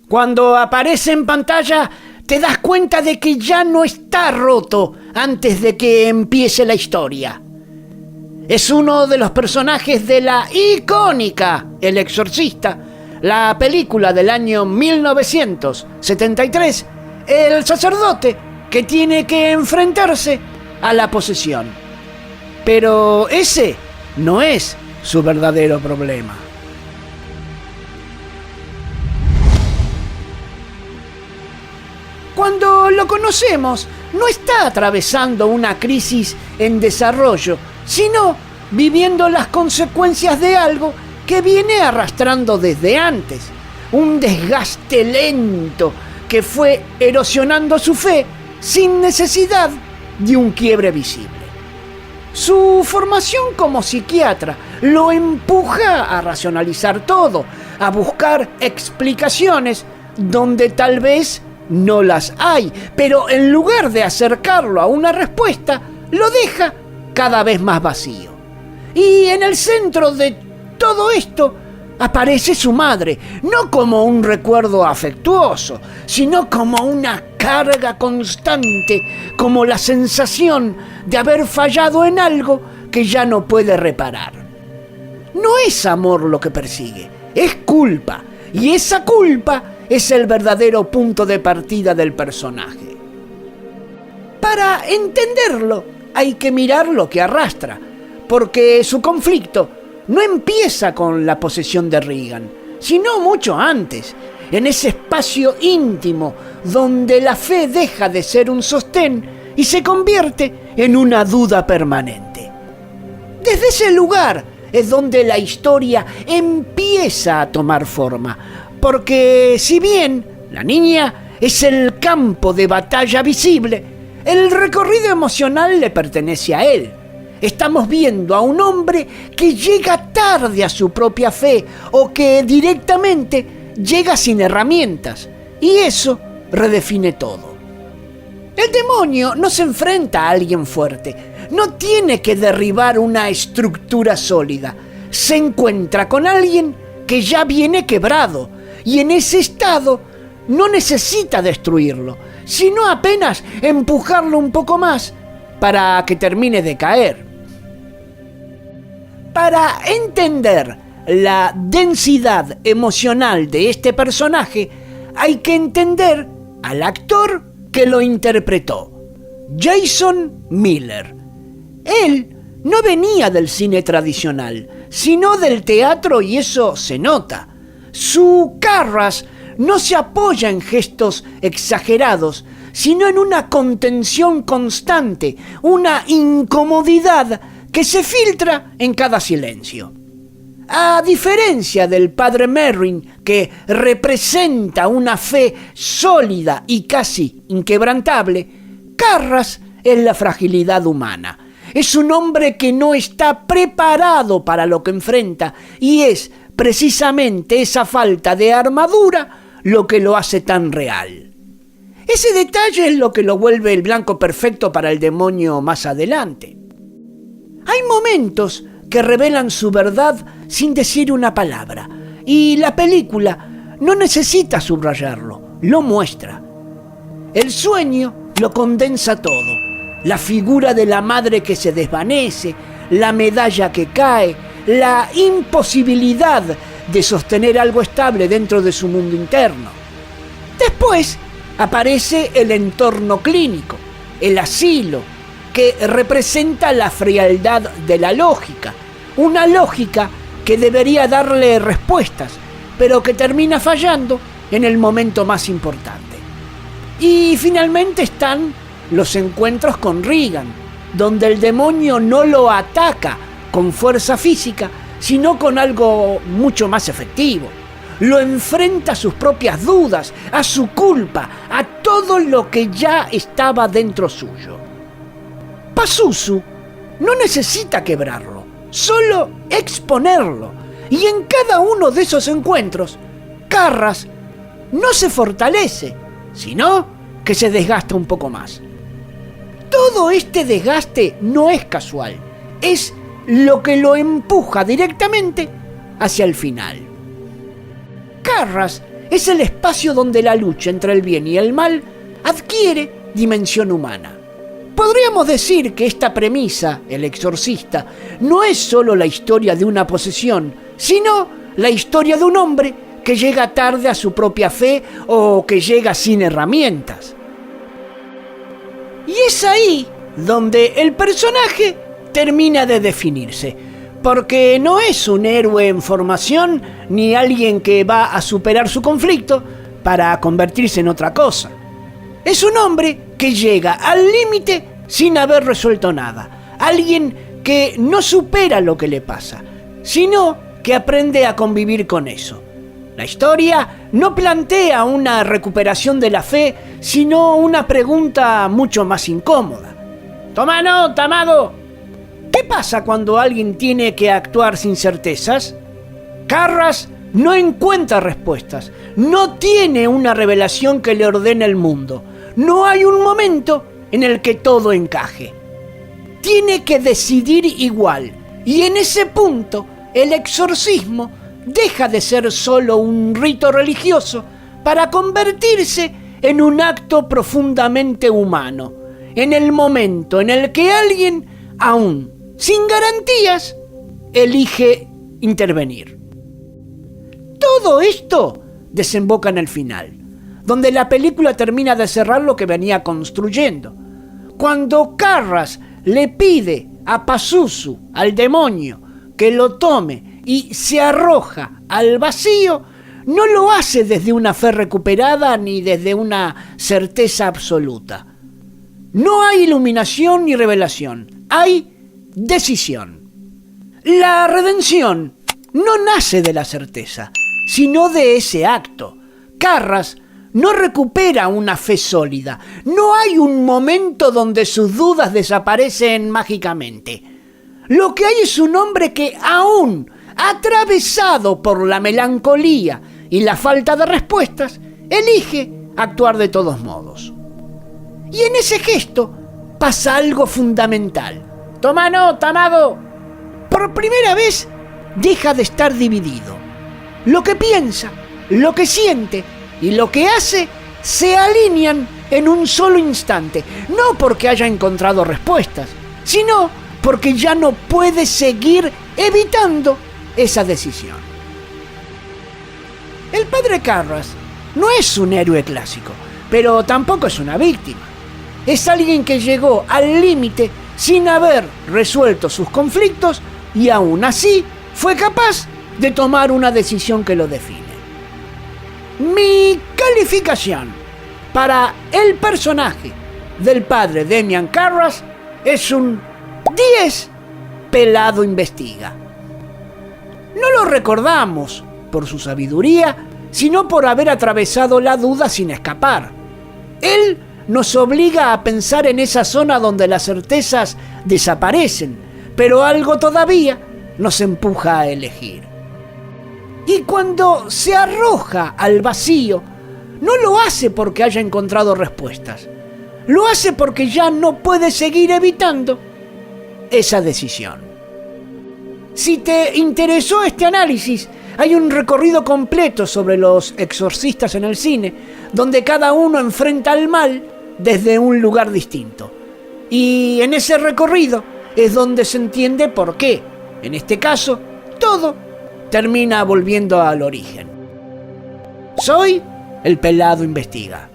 Cuando aparece en pantalla, te das cuenta de que ya no está roto antes de que empiece la historia. Es uno de los personajes de la icónica El Exorcista, la película del año 1973, el sacerdote que tiene que enfrentarse a la posesión. Pero ese no es su verdadero problema. Cuando lo conocemos, no está atravesando una crisis en desarrollo, sino viviendo las consecuencias de algo que viene arrastrando desde antes. Un desgaste lento que fue erosionando su fe sin necesidad de un quiebre visible. Su formación como psiquiatra lo empuja a racionalizar todo, a buscar explicaciones donde tal vez no las hay, pero en lugar de acercarlo a una respuesta, lo deja cada vez más vacío. Y en el centro de todo esto aparece su madre, no como un recuerdo afectuoso, sino como una carga constante, como la sensación de haber fallado en algo que ya no puede reparar. No es amor lo que persigue, es culpa, y esa culpa es el verdadero punto de partida del personaje. Para entenderlo, hay que mirar lo que arrastra, porque su conflicto no empieza con la posesión de Regan, sino mucho antes, en ese espacio íntimo donde la fe deja de ser un sostén y se convierte en una duda permanente. Desde ese lugar es donde la historia empieza a tomar forma, porque si bien la niña es el campo de batalla visible, el recorrido emocional le pertenece a él. Estamos viendo a un hombre que llega tarde a su propia fe o que directamente llega sin herramientas, y eso redefine todo. El demonio no se enfrenta a alguien fuerte, no tiene que derribar una estructura sólida, se encuentra con alguien que ya viene quebrado, y en ese estado no necesita destruirlo, sino apenas empujarlo un poco más para que termine de caer. Para entender la densidad emocional de este personaje, hay que entender al actor que lo interpretó, Jason Miller. Él no venía del cine tradicional, sino del teatro, y eso se nota. Su Carras no se apoya en gestos exagerados, sino en una contención constante, una incomodidad que se filtra en cada silencio. A diferencia del padre Merrin, que representa una fe sólida y casi inquebrantable, Carras es la fragilidad humana. Es un hombre que no está preparado para lo que enfrenta, y es precisamente esa falta de armadura lo que lo hace tan real. Ese detalle es lo que lo vuelve el blanco perfecto para el demonio más adelante. Hay momentos que revelan su verdad sin decir una palabra, y la película no necesita subrayarlo, lo muestra. El sueño lo condensa todo: la figura de la madre que se desvanece, la medalla que cae, la imposibilidad de sostener algo estable dentro de su mundo interno. Después aparece el entorno clínico, el asilo, que representa la frialdad de la lógica, una lógica que debería darle respuestas, pero que termina fallando en el momento más importante. Y finalmente están los encuentros con Regan, donde el demonio no lo ataca con fuerza física, sino con algo mucho más efectivo. Lo enfrenta a sus propias dudas, a su culpa, a todo lo que ya estaba dentro suyo. Pazuzu no necesita quebrarlo, solo exponerlo. Y en cada uno de esos encuentros, Carras no se fortalece, sino que se desgasta un poco más. Todo este desgaste no es casual, es lo que lo empuja directamente hacia el final. Carras es el espacio donde la lucha entre el bien y el mal adquiere dimensión humana. Podríamos decir que esta premisa, El Exorcista, no es solo la historia de una posesión, sino la historia de un hombre que llega tarde a su propia fe o que llega sin herramientas. Y es ahí donde el personaje termina de definirse, porque no es un héroe en formación ni alguien que va a superar su conflicto para convertirse en otra cosa. Es un hombre que llega al límite sin haber resuelto nada, alguien que no supera lo que le pasa, sino que aprende a convivir con eso. La historia no plantea una recuperación de la fe, sino una pregunta mucho más incómoda. ¡Toma nota, mago! ¿Qué pasa cuando alguien tiene que actuar sin certezas? Karras no encuentra respuestas, no tiene una revelación que le ordene el mundo. No hay un momento en el que todo encaje. Tiene que decidir igual, y en ese punto el exorcismo deja de ser solo un rito religioso para convertirse en un acto profundamente humano, en el momento en el que alguien, aún sin garantías, elige intervenir. Todo esto desemboca en el final, donde la película termina de cerrar lo que venía construyendo. Cuando Karras le pide a Pazuzu, al demonio, que lo tome y se arroja al vacío, no lo hace desde una fe recuperada ni desde una certeza absoluta. No hay iluminación ni revelación, hay decisión. La redención no nace de la certeza, sino de ese acto. Karras no recupera una fe sólida. No hay un momento donde sus dudas desaparecen mágicamente. Lo que hay es un hombre que, aún atravesado por la melancolía y la falta de respuestas, elige actuar de todos modos. Y en ese gesto pasa algo fundamental. ¡Toma nota, mago! Por primera vez deja de estar dividido. Lo que piensa, lo que siente y lo que hace se alinean en un solo instante, no porque haya encontrado respuestas, sino porque ya no puede seguir evitando esa decisión. El padre Karras no es un héroe clásico, pero tampoco es una víctima. Es alguien que llegó al límite sin haber resuelto sus conflictos y aún así fue capaz de tomar una decisión que lo define. Mi calificación para el personaje del padre Demian Karras es un 10 pelado investiga. No lo recordamos por su sabiduría, sino por haber atravesado la duda sin escapar. Él nos obliga a pensar en esa zona donde las certezas desaparecen, pero algo todavía nos empuja a elegir. Y cuando se arroja al vacío, no lo hace porque haya encontrado respuestas. Lo hace porque ya no puede seguir evitando esa decisión. Si te interesó este análisis, hay un recorrido completo sobre los exorcistas en el cine, donde cada uno enfrenta al mal desde un lugar distinto. Y en ese recorrido es donde se entiende por qué, en este caso, todo termina volviendo al origen. Soy el pelado investiga.